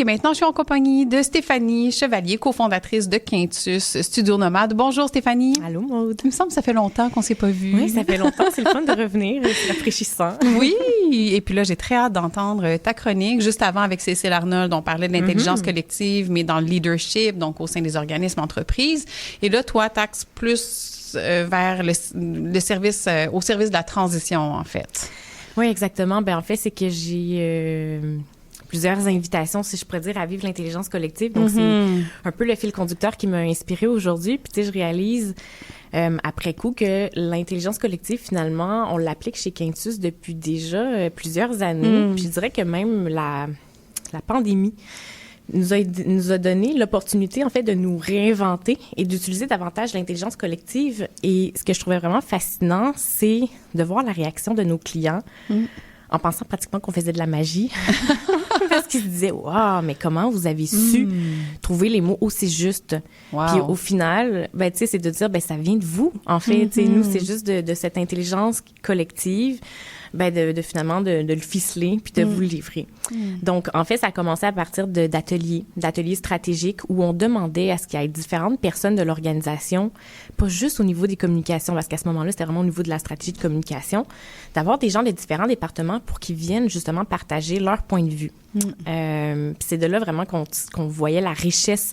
Et maintenant, je suis en compagnie de Stéphanie Chevalier, cofondatrice de Quintus Studio Nomade. Bonjour Stéphanie. Allô Maude. Il me semble que ça fait longtemps qu'on ne s'est pas vu. Oui, ça fait longtemps. C'est le fun de revenir. C'est rafraîchissant. Oui. Et puis là, j'ai très hâte d'entendre ta chronique. Juste avant, avec Cécile Arnold, on parlait de l'intelligence collective, mais dans le leadership, donc au sein des organismes, entreprises. Et là, toi, t'axes plus vers le service, au service de la transition, en fait. Oui, exactement. En fait, c'est que j'ai plusieurs invitations, si je pourrais dire, à vivre l'intelligence collective. Donc, c'est un peu le fil conducteur qui m'a inspirée aujourd'hui. Puis, tu sais, je réalise après coup que l'intelligence collective, finalement, on l'applique chez Quintus depuis déjà plusieurs années. Puis, je dirais que même la pandémie nous a donné l'opportunité, en fait, de nous réinventer et d'utiliser davantage l'intelligence collective. Et ce que je trouvais vraiment fascinant, c'est de voir la réaction de nos clients en pensant pratiquement qu'on faisait de la magie. Parce qu'ils se disaient, wow, mais comment vous avez su trouver les mots aussi justes? Wow. Puis au final, tu sais, c'est de dire, ça vient de vous. En fait, tu sais, nous, c'est juste de cette intelligence collective, de finalement de le ficeler puis de vous le livrer. Donc, en fait, ça a commencé à partir d'ateliers stratégiques où on demandait à ce qu'il y ait différentes personnes de l'organisation, pas juste au niveau des communications, parce qu'à ce moment-là, c'était vraiment au niveau de la stratégie de communication, d'avoir des gens des différents départements pour qu'ils viennent justement partager leur point de vue. Puis c'est de là vraiment qu'on voyait la richesse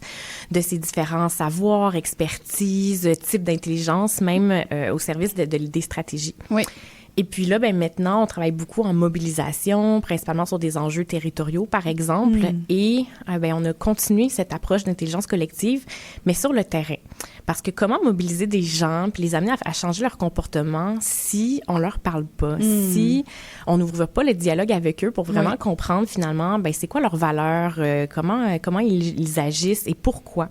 de ces différents savoirs, expertises, types d'intelligence, même au service des stratégies. Oui. Et puis là, maintenant, on travaille beaucoup en mobilisation, principalement sur des enjeux territoriaux, par exemple. Et on a continué cette approche d'intelligence collective, mais sur le terrain. Parce que comment mobiliser des gens puis les amener à changer leur comportement si on leur parle pas, si on n'ouvre pas le dialogue avec eux pour vraiment comprendre finalement, c'est quoi leurs valeurs, comment ils agissent et pourquoi.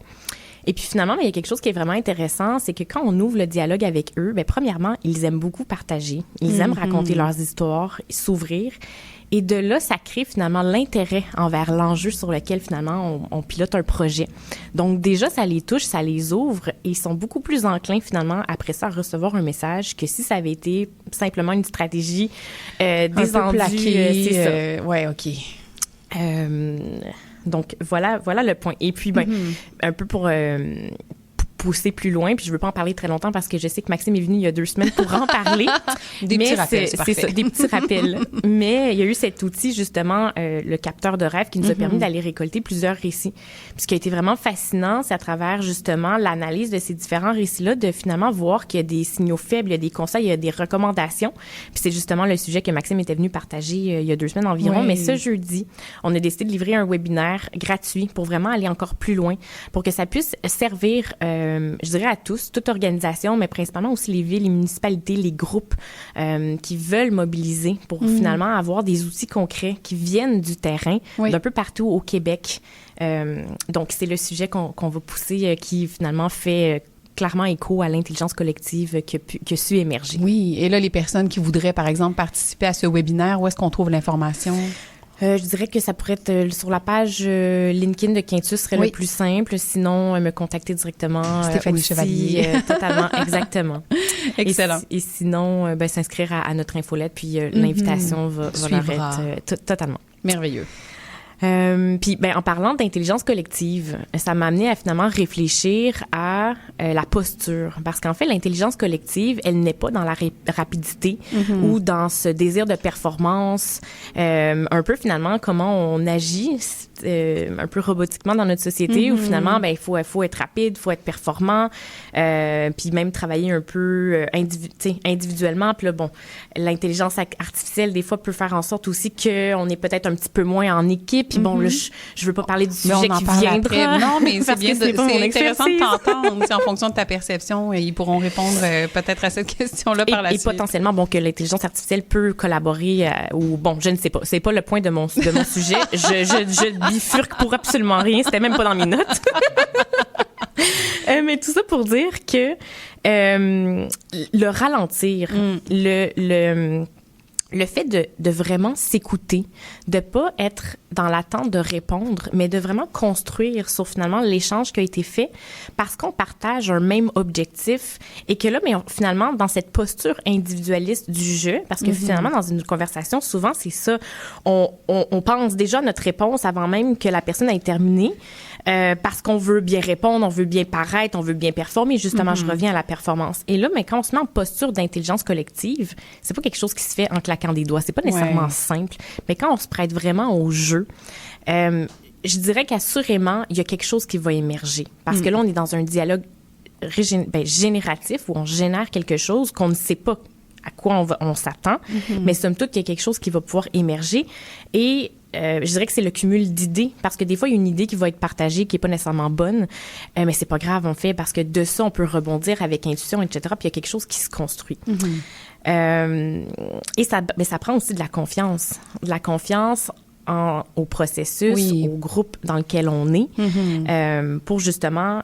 Et puis finalement, il y a quelque chose qui est vraiment intéressant, c'est que quand on ouvre le dialogue avec eux, premièrement, ils aiment beaucoup partager. Ils aiment raconter leurs histoires, s'ouvrir. Et de là, ça crée finalement l'intérêt envers l'enjeu sur lequel finalement on pilote un projet. Donc déjà, ça les touche, ça les ouvre et ils sont beaucoup plus enclins finalement après ça à recevoir un message que si ça avait été simplement une stratégie désenduée. C'est ça. Ouais, OK. Donc, voilà le point. Et puis, un peu pour pousser plus loin, puis je veux pas en parler très longtemps parce que je sais que Maxime est venu il y a 2 semaines pour en parler. Petits rappels, c'est parfait. Ça, des petits rappels. Mais il y a eu cet outil, justement, le capteur de rêve, qui nous a permis d'aller récolter plusieurs récits. Puis ce qui a été vraiment fascinant, c'est à travers, justement, l'analyse de ces différents récits-là, de finalement voir qu'il y a des signaux faibles, il y a des conseils, il y a des recommandations. Puis c'est justement le sujet que Maxime était venu partager il y a 2 semaines environ. Oui. Mais ce jeudi, on a décidé de livrer un webinaire gratuit pour vraiment aller encore plus loin, pour que ça puisse servir je dirais à tous, toute organisation, mais principalement aussi les villes, les municipalités, les groupes qui veulent mobiliser pour finalement avoir des outils concrets qui viennent du terrain, d'un peu partout au Québec. Donc, c'est le sujet qu'on va pousser qui finalement fait clairement écho à l'intelligence collective qui a su émerger. Oui, et là, les personnes qui voudraient, par exemple, participer à ce webinaire, où est-ce qu'on trouve l'information? Je dirais que ça pourrait être sur la page LinkedIn de Quintus serait le plus simple. Sinon, me contacter directement. Stéphanie aussi, Chevalier. Totalement, exactement. Excellent. Et sinon, s'inscrire à notre infolette, puis l'invitation va leur être totalement. Merveilleux. Puis, en parlant d'intelligence collective, ça m'a amené à finalement réfléchir à la posture. Parce qu'en fait, l'intelligence collective, elle n'est pas dans la rapidité ou dans ce désir de performance. Un peu, finalement, comment on agit un peu robotiquement dans notre société où, finalement, il faut être rapide, il faut être performant, puis même travailler un peu individuellement. Puis là, l'intelligence artificielle, des fois, peut faire en sorte aussi qu'on est peut-être un petit peu moins en équipe. Puis là, je veux pas parler du sujet qui viendra. Non, mais c'est bien, c'est intéressant de t'entendre. En fonction de ta perception, ils pourront répondre peut-être à cette question-là par la suite. Et potentiellement, que l'intelligence artificielle peut collaborer ou je ne sais pas. C'est pas le point de mon sujet. Je bifurque pour absolument rien. C'était même pas dans mes notes. Mais tout ça pour dire que le ralentir, le fait de vraiment s'écouter, de pas être dans l'attente de répondre, mais de vraiment construire sur finalement l'échange qui a été fait parce qu'on partage un même objectif et que là, mais finalement, dans cette posture individualiste du jeu, parce que finalement, dans une conversation, souvent, c'est ça, on pense déjà à notre réponse avant même que la personne ait terminé. Parce qu'on veut bien répondre, on veut bien paraître, on veut bien performer. Justement, je reviens à la performance. Et là, mais quand on se met en posture d'intelligence collective, c'est pas quelque chose qui se fait en claquant des doigts. C'est pas nécessairement simple. Mais quand on se prête vraiment au jeu, je dirais qu'assurément, il y a quelque chose qui va émerger. Parce que là, on est dans un dialogue génératif où on génère quelque chose qu'on ne sait pas à quoi on s'attend. Mais somme toute, il y a quelque chose qui va pouvoir émerger. Et je dirais que c'est le cumul d'idées, parce que des fois, il y a une idée qui va être partagée, qui n'est pas nécessairement bonne, mais c'est pas grave, on fait, parce que de ça, on peut rebondir avec intuition, etc., puis il y a quelque chose qui se construit. Et ça prend aussi de la confiance au processus, au groupe dans lequel on est, pour justement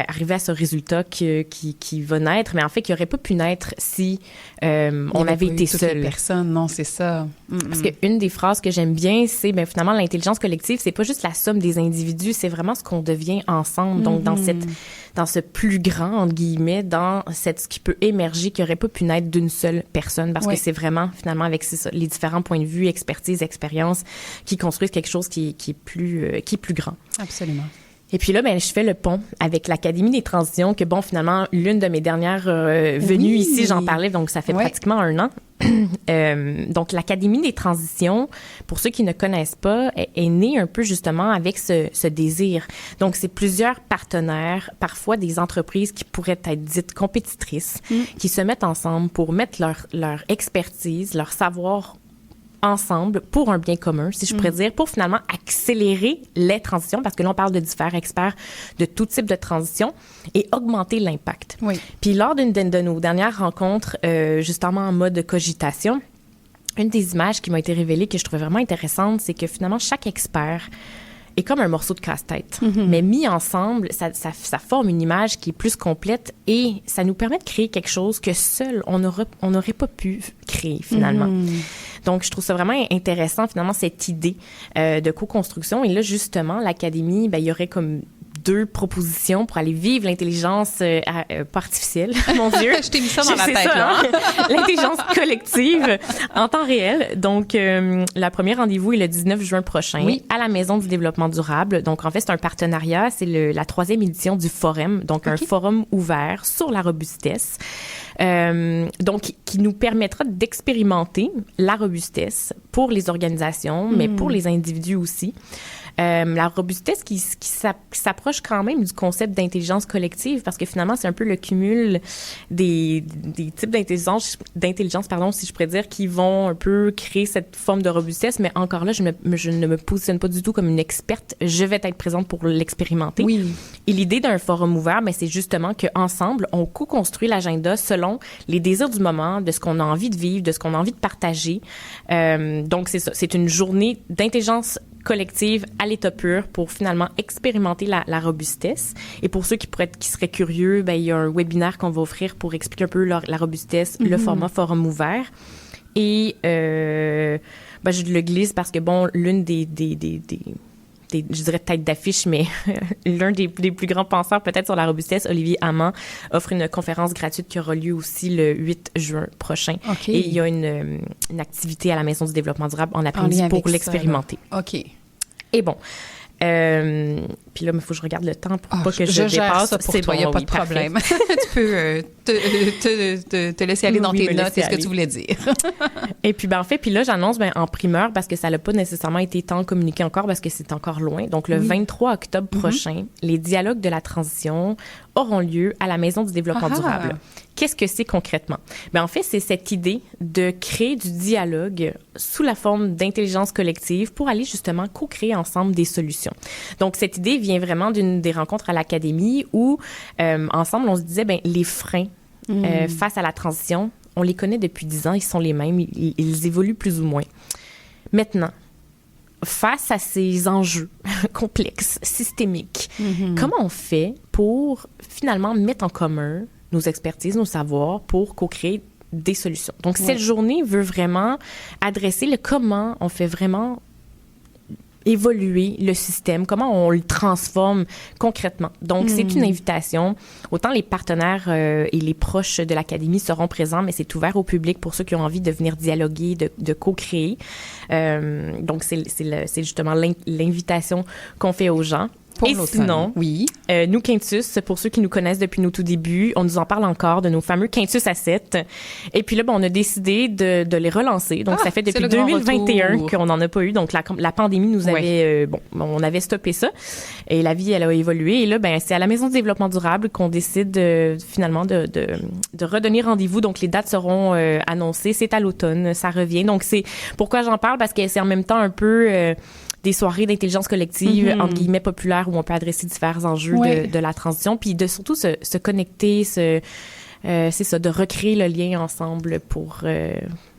arriver à ce résultat qui va naître, mais en fait, qui n'aurait pas pu naître si on avait été seul. Personne, non, c'est ça. Parce qu'une des phrases que j'aime bien, c'est finalement, l'intelligence collective, c'est pas juste la somme des individus, c'est vraiment ce qu'on devient ensemble. Donc, dans ce plus grand, entre guillemets, dans ce qui peut émerger, qui n'aurait pas pu naître d'une seule personne, parce que c'est vraiment, finalement, avec les différents points de vue, expertise, expérience, qui construisent quelque chose qui est plus grand. Absolument. Et puis là, je fais le pont avec l'Académie des transitions, que finalement, l'une de mes dernières venues ici, j'en parlais, donc ça fait pratiquement 1 an. Donc, l'Académie des transitions, pour ceux qui ne connaissent pas, est née un peu justement avec ce désir. Donc, c'est plusieurs partenaires, parfois des entreprises qui pourraient être dites compétitrices, qui se mettent ensemble pour mettre leur expertise, leur savoir ensemble pour un bien commun, si je pourrais dire, pour finalement accélérer les transitions, parce que là, on parle de différents experts de tout type de transition, et augmenter l'impact. Puis lors d'une de nos dernières rencontres, justement en mode cogitation, une des images qui m'a été révélée que je trouvais vraiment intéressante, c'est que finalement, chaque expert est comme un morceau de casse-tête. Mais mis ensemble, ça forme une image qui est plus complète et ça nous permet de créer quelque chose que seul, on n'aurait pas pu créer, finalement. Donc, je trouve ça vraiment intéressant, finalement, cette idée de co-construction. Et là, justement, l'Académie, il y aurait comme 2 propositions pour aller vivre l'intelligence pas artificielle, mon Dieu. Je t'ai mis ça dans la tête, là. L'intelligence collective en temps réel. Donc, la première rendez-vous est le 19 juin prochain à la Maison du développement durable. Donc, en fait, c'est un partenariat. C'est la 3e édition du forum. Donc, un forum ouvert sur la robustesse. Donc, qui nous permettra d'expérimenter la robustesse pour les organisations, mais pour les individus aussi. La robustesse qui s'approche quand même du concept d'intelligence collective, parce que finalement, c'est un peu le cumul des types d'intelligence, si je pourrais dire, qui vont un peu créer cette forme de robustesse. Mais encore là, je ne me positionne pas du tout comme une experte. Je vais être présente pour l'expérimenter. Et l'idée d'un forum ouvert, c'est justement qu'ensemble, on co-construit l'agenda selon les désirs du moment, de ce qu'on a envie de vivre, de ce qu'on a envie de partager. Donc, c'est ça. C'est une journée d'intelligence collective à l'état pur pour finalement expérimenter la robustesse. Et pour ceux qui seraient curieux, il y a un webinaire qu'on va offrir pour expliquer un peu la robustesse, le format forum ouvert. Et je le glisse parce que, l'une des je dirais tête d'affiche, mais l'un des plus grands penseurs peut-être sur la robustesse, Olivier Hamant, offre une conférence gratuite qui aura lieu aussi le 8 juin prochain. Et il y a une activité à la Maison du développement durable en après-midi pour l'expérimenter. Et bon, puis là, il faut que je regarde le temps pour pas que je dépasse. Ça pour toi, il n'y a pas de problème. Tu peux te laisser aller dans tes notes, c'est ce que tu voulais dire. Et puis, en fait, là, j'annonce en primeur, parce que ça n'a pas nécessairement été tant communiqué encore, parce que c'est encore loin. Donc, le 23 octobre prochain, les dialogues de la transition auront lieu à la Maison du développement durable. Qu'est-ce que c'est concrètement? En fait, c'est cette idée de créer du dialogue sous la forme d'intelligence collective pour aller justement co-créer ensemble des solutions. Donc, cette idée vient vraiment d'une des rencontres à l'Académie où, ensemble, on se disait, les freins face à la transition, on les connaît depuis 10 ans, ils sont les mêmes, ils évoluent plus ou moins. Maintenant, face à ces enjeux complexes, systémiques, comment on fait pour finalement mettre en commun nos expertises, nos savoirs pour co-créer des solutions. Donc, cette journée veut vraiment adresser le comment on fait vraiment évoluer le système, comment on le transforme concrètement. Donc, c'est une invitation. Autant les partenaires et les proches de l'Académie seront présents, mais c'est ouvert au public pour ceux qui ont envie de venir dialoguer, de co-créer. Donc, c'est justement l'invitation qu'on fait aux gens. Pour et sinon, nous, Quintus, pour ceux qui nous connaissent depuis nos tout débuts, on nous en parle encore de nos fameux Quintus Assets. Et puis là, on a décidé de les relancer. Donc, ça fait depuis 2021 qu'on n'en a pas eu. Donc, la pandémie nous avait... on avait stoppé ça. Et la vie, elle a évolué. Et là, c'est à la Maison du développement durable qu'on décide finalement de redonner rendez-vous. Donc, les dates seront annoncées. C'est à l'automne. Ça revient. Donc, c'est pourquoi j'en parle, parce que c'est en même temps un peu... des soirées d'intelligence collective, entre guillemets, populaires, où on peut adresser divers enjeux de la transition, puis de surtout se connecter, c'est ça, de recréer le lien ensemble pour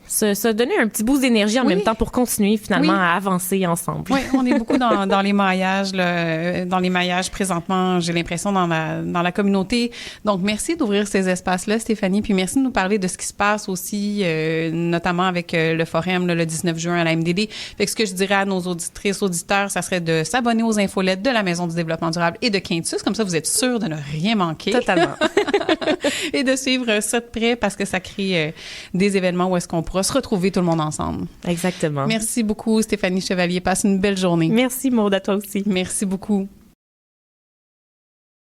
se donner un petit boost d'énergie en même temps pour continuer finalement à avancer ensemble. Oui, on est beaucoup dans les maillages, dans les maillages présentement, j'ai l'impression, dans la communauté. Donc, merci d'ouvrir ces espaces-là, Stéphanie, puis merci de nous parler de ce qui se passe aussi, notamment avec le forum le 19 juin à la MDD. Fait que ce que je dirais à nos auditrices, auditeurs, ça serait de s'abonner aux infolettes de la Maison du développement durable et de Quintus, comme ça vous êtes sûr de ne rien manquer. Totalement. Et de suivre ça de près parce que ça crée des événements où est-ce qu'on pourra se retrouver tout le monde ensemble. Exactement. Merci beaucoup, Stéphanie Chevalier. Passe une belle journée. Merci, Maude, à toi aussi. Merci beaucoup.